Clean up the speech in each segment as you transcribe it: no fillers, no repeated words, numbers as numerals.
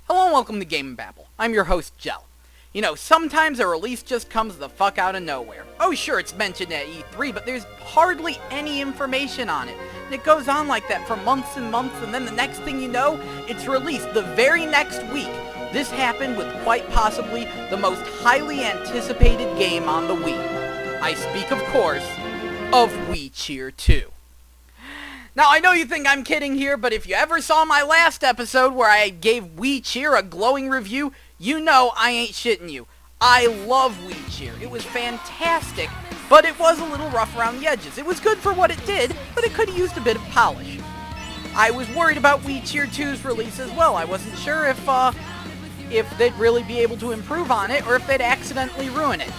Hello and welcome to GameBabble. I'm your host, Jell. You know, sometimes a release just comes the fuck out of nowhere. Oh sure, it's mentioned at E3, but there's hardly any information on it. And it goes on like that for months and months, and then the next thing you know, it's released the very next week. This happened with quite possibly the most highly anticipated game on the Wii. I speak, of course, of Wii Cheer 2. Now, I know you think I'm kidding here, but if you ever saw my last episode where I gave Wii Cheer a glowing review, you know I ain't shitting you. I love Wii Cheer. It was fantastic, but it was a little rough around the edges. It was good for what it did, but it could have used a bit of polish. I was worried about Wii Cheer 2's release as well. I wasn't sure if they'd really be able to improve on it, or if they'd accidentally ruin it.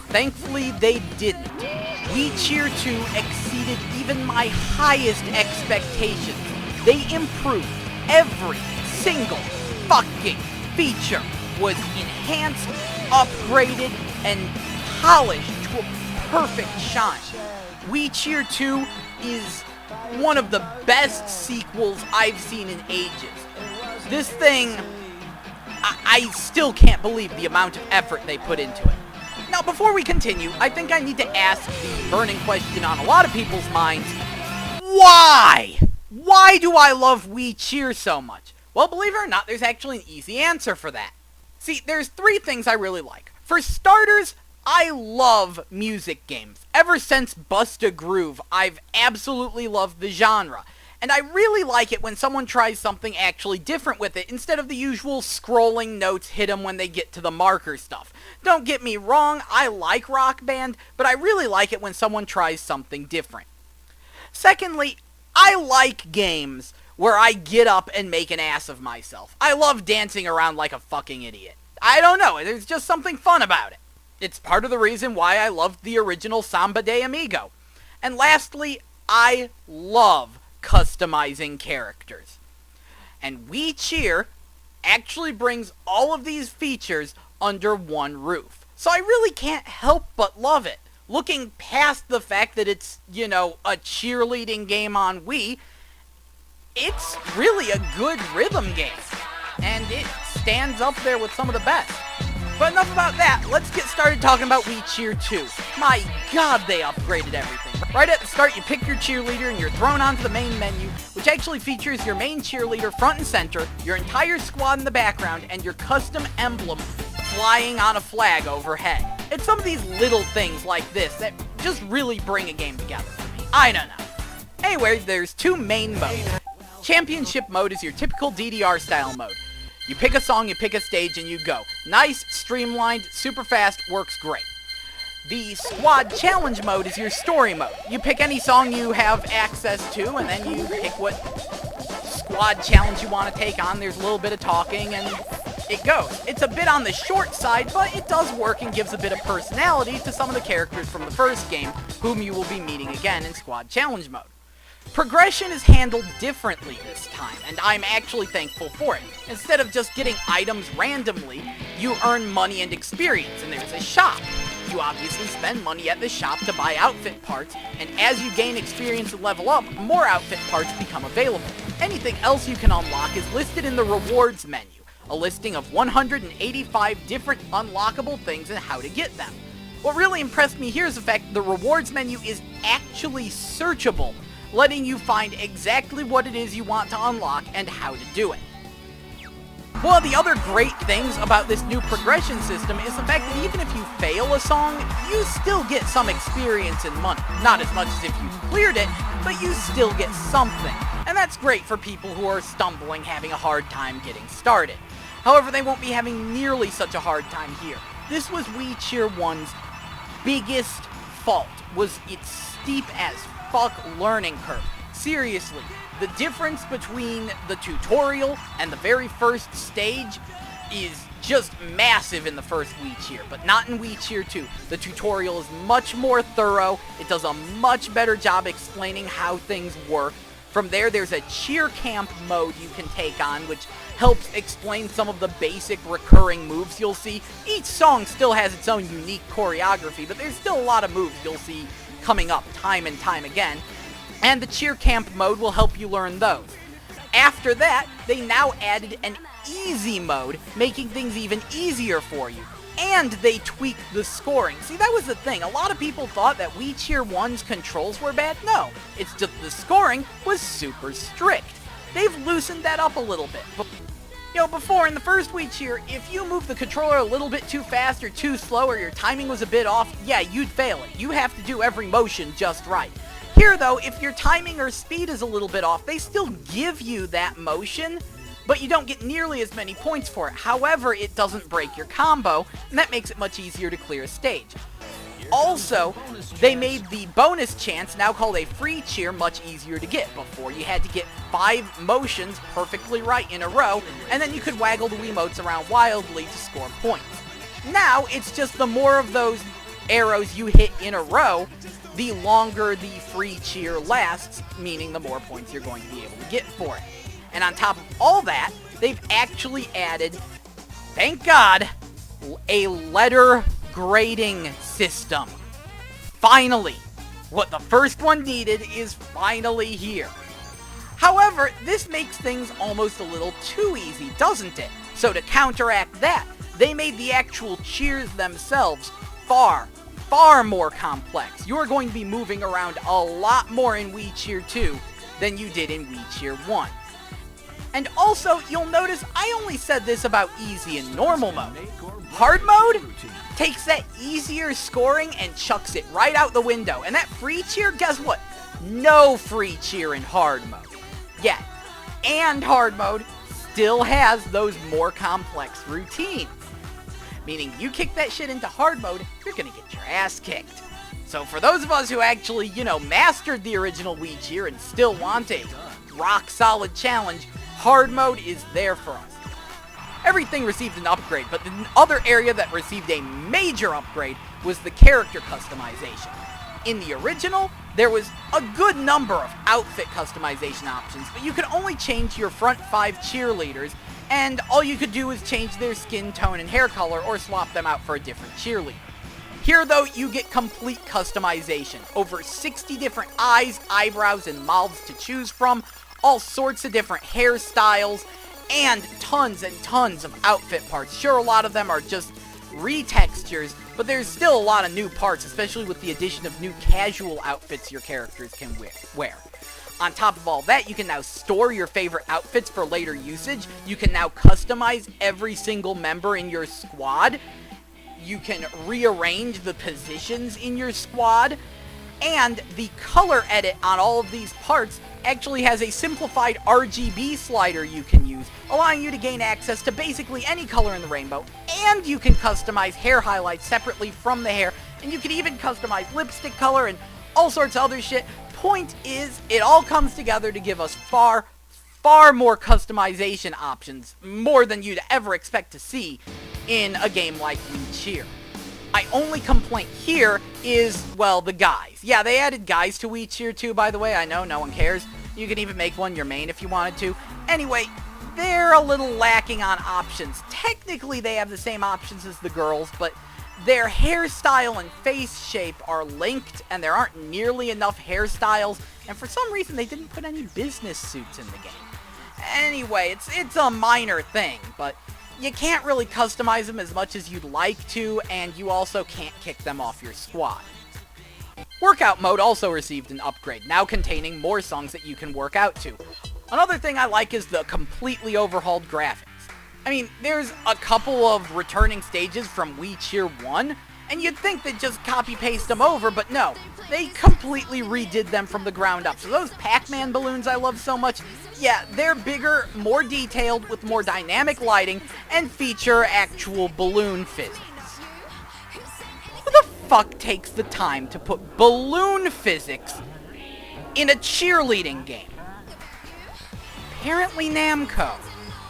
Thankfully, they didn't. Wii Cheer 2 exceeded even my highest expectations. They improved. Every single fucking feature was enhanced, upgraded, and polished to a perfect shine. Wii Cheer 2 is one of the best sequels I've seen in ages. This thing, I still can't believe the amount of effort they put into it. Now, before we continue, I think I need to ask the burning question on a lot of people's minds. Why? Why do I love Wii Cheer so much? Well, believe it or not, there's actually an easy answer for that. See, there's three things I really like. For starters, I love music games. Ever since Bust a Groove, I've absolutely loved the genre. And I really like it when someone tries something actually different with it, instead of the usual scrolling notes hit 'em when they get to the marker stuff. Don't get me wrong, I like Rock Band, but I really like it when someone tries something different. Secondly, I like games where I get up and make an ass of myself. I love dancing around like a fucking idiot. I don't know, there's just something fun about it. It's part of the reason why I loved the original Samba de Amigo. And lastly, I love customizing characters. And Wii Cheer actually brings all of these features under one roof. So I really can't help but love it. Looking past the fact that it's, you know, a cheerleading game on Wii, it's really a good rhythm game. And it stands up there with some of the best. But enough about that, let's get started talking about Wii Cheer 2. My god, they upgraded everything. Right at the start, you pick your cheerleader and you're thrown onto the main menu, which actually features your main cheerleader front and center, your entire squad in the background, and your custom emblem flying on a flag overhead. It's some of these little things like this that just really bring a game together for me. I don't know. Anyway, there's two main modes. Championship mode is your typical DDR style mode. You pick a song, you pick a stage, and you go. Nice, streamlined, super fast, works great. The Squad Challenge mode is your story mode. You pick any song you have access to, and then you pick what Squad Challenge you want to take on. There's a little bit of talking, and it goes. It's a bit on the short side, but it does work and gives a bit of personality to some of the characters from the first game, whom you will be meeting again in Squad Challenge mode. Progression is handled differently this time, and I'm actually thankful for it. Instead of just getting items randomly, you earn money and experience, and there's a shop. You obviously spend money at the shop to buy outfit parts, and as you gain experience and level up, more outfit parts become available. Anything else you can unlock is listed in the rewards menu, a listing of 185 different unlockable things and how to get them. What really impressed me here is the fact that the rewards menu is actually searchable, letting you find exactly what it is you want to unlock and how to do it. One of the other great things about this new progression system is the fact that even if you fail a song, you still get some experience and money. Not as much as if you cleared it, but you still get something. And that's great for people who are stumbling, having a hard time getting started. However, they won't be having nearly such a hard time here. This was Wii Cheer 1's biggest fault, was its steep as fuck learning curve. Seriously, the difference between the tutorial and the very first stage is just massive in the first Wii Cheer, but not in Wii Cheer 2. The tutorial is much more thorough, it does a much better job explaining how things work. From there, there's a cheer camp mode you can take on, which helps explain some of the basic recurring moves you'll see. Each song still has its own unique choreography, but there's still a lot of moves you'll see coming up time and time again, and the cheer camp mode will help you learn those. After that, they now added an easy mode, making things even easier for you. And they tweaked the scoring. See, that was the thing. A lot of people thought that Wii Cheer 1's controls were bad. No, it's just the scoring was super strict. They've loosened that up a little bit. But, before, in the first Wii Cheer, if you moved the controller a little bit too fast or too slow or your timing was a bit off, yeah, you'd fail it. You have to do every motion just right. Here, though, if your timing or speed is a little bit off, they still give you that motion, but you don't get nearly as many points for it. However, it doesn't break your combo, and that makes it much easier to clear a stage. Also, they made the bonus chance, now called a free cheer, much easier to get. Before, you had to get 5 motions perfectly right in a row, and then you could waggle the Wiimotes around wildly to score points. Now, it's just the more of those arrows you hit in a row, the longer the free cheer lasts, meaning the more points you're going to be able to get for it. And on top of all that, they've actually added, thank God, a letter grading system. Finally! What the first one needed is finally here. However, this makes things almost a little too easy, doesn't it? So to counteract that, they made the actual cheers themselves far more complex. You're going to be moving around a lot more in Wii Cheer 2 than you did in Wii Cheer 1. And also, you'll notice I only said this about easy and normal mode. Hard mode takes that easier scoring and chucks it right out the window. And that free cheer, guess what? No free cheer in hard mode. Yeah, and hard mode still has those more complex routines. Meaning you kick that shit into hard mode, you're gonna get your ass kicked. So for those of us who actually, mastered the original Wii Cheer and still want a rock solid challenge, hard mode is there for us. Everything received an upgrade, but the other area that received a major upgrade was the character customization. In the original, there was a good number of outfit customization options, but you could only change your front 5 cheerleaders, and all you could do was change their skin tone and hair color or swap them out for a different cheerleader. Here, though, you get complete customization. Over 60 different eyes, eyebrows, and mouths to choose from, all sorts of different hairstyles, and tons of outfit parts. Sure, a lot of them are just retextures, but there's still a lot of new parts, especially with the addition of new casual outfits your characters can wear. On top of all that, you can now store your favorite outfits for later usage. You can now customize every single member in your squad. You can rearrange the positions in your squad. And the color edit on all of these parts actually has a simplified RGB slider you can use, allowing you to gain access to basically any color in the rainbow. And you can customize hair highlights separately from the hair, and you can even customize lipstick color and all sorts of other shit. Point is, it all comes together to give us far more customization options, more than you'd ever expect to see in a game like Wii Cheer. My only complaint here is, well, the guys. Yeah, they added guys to Wii Cheer 2, by the way. I know, no one cares. You can even make one your main if you wanted to. Anyway, they're a little lacking on options. Technically, they have the same options as the girls, but their hairstyle and face shape are linked, and there aren't nearly enough hairstyles, and for some reason, they didn't put any business suits in the game. Anyway, it's a minor thing, but you can't really customize them as much as you'd like to, and you also can't kick them off your squad. Workout mode also received an upgrade, now containing more songs that you can work out to. Another thing I like is the completely overhauled graphics. I mean, there's a couple of returning stages from Wii Cheer 1, and you'd think they'd just copy-paste them over, but no. They completely redid them from the ground up. So those Pac-Man balloons I love so much, yeah, they're bigger, more detailed, with more dynamic lighting, and feature actual balloon physics. Who the fuck takes the time to put balloon physics in a cheerleading game? Apparently Namco.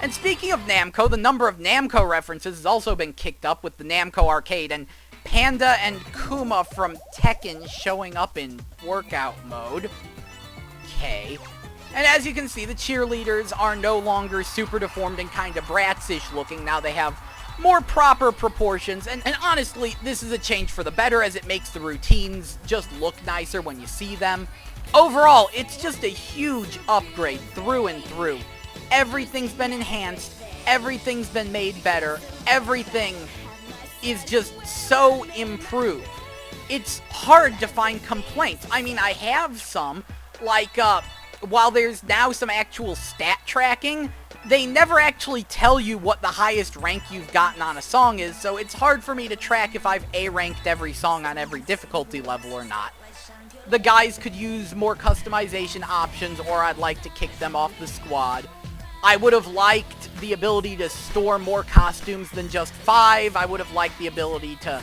And speaking of Namco, the number of Namco references has also been kicked up with the Namco Arcade, and Panda and Kuma from Tekken showing up in workout mode. Okay. And as you can see, the cheerleaders are no longer super deformed and kind of bratzish looking. Now they have more proper proportions, and honestly, this is a change for the better, as it makes the routines just look nicer when you see them. Overall, it's just a huge upgrade through and through. Everything's been enhanced, everything's been made better. Everything is just so improved. It's hard to find complaints. I mean, I have some, like, while there's now some actual stat tracking, they never actually tell you what the highest rank you've gotten on a song is, so it's hard for me to track if I've A-ranked every song on every difficulty level or not. The guys could use more customization options, or I'd like to kick them off the squad. I would have liked the ability to store more costumes than just 5. I would have liked the ability to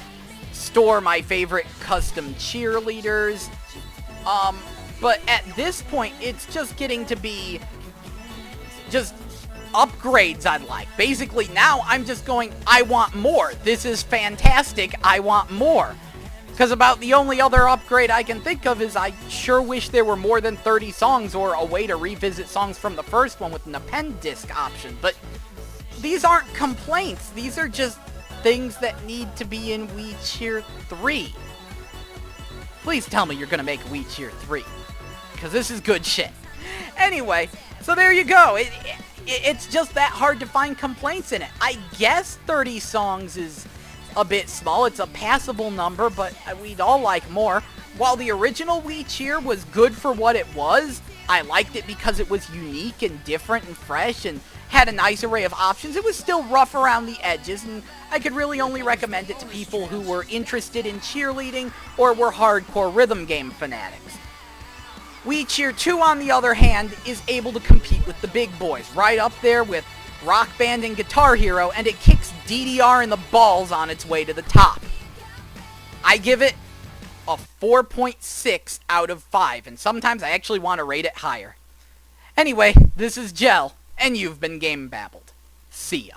store my favorite custom cheerleaders. But at this point, it's just getting to be just upgrades I'd like. Basically, now I'm just going, I want more. This is fantastic. I want more. Because about the only other upgrade I can think of is I sure wish there were more than 30 songs or a way to revisit songs from the first one with an append disc option. But these aren't complaints. These are just things that need to be in We Cheer 3. Please tell me you're going to make We Cheer 3. Because this is good shit. Anyway, so there you go. It's just that hard to find complaints in it. I guess 30 songs is a bit small. It's a passable number, but we'd all like more. While the original We Cheer was good for what it was, I liked it because it was unique and different and fresh and had a nice array of options. It was still rough around the edges, and I could really only recommend it to people who were interested in cheerleading or were hardcore rhythm game fanatics. We Cheer 2, on the other hand, is able to compete with the big boys, right up there with Rock Band and Guitar Hero, and it kicks DDR in the balls on its way to the top. I give it a 4.6 out of 5, and sometimes I actually want to rate it higher. Anyway, this is Gel, and you've been GameBabbled. See ya.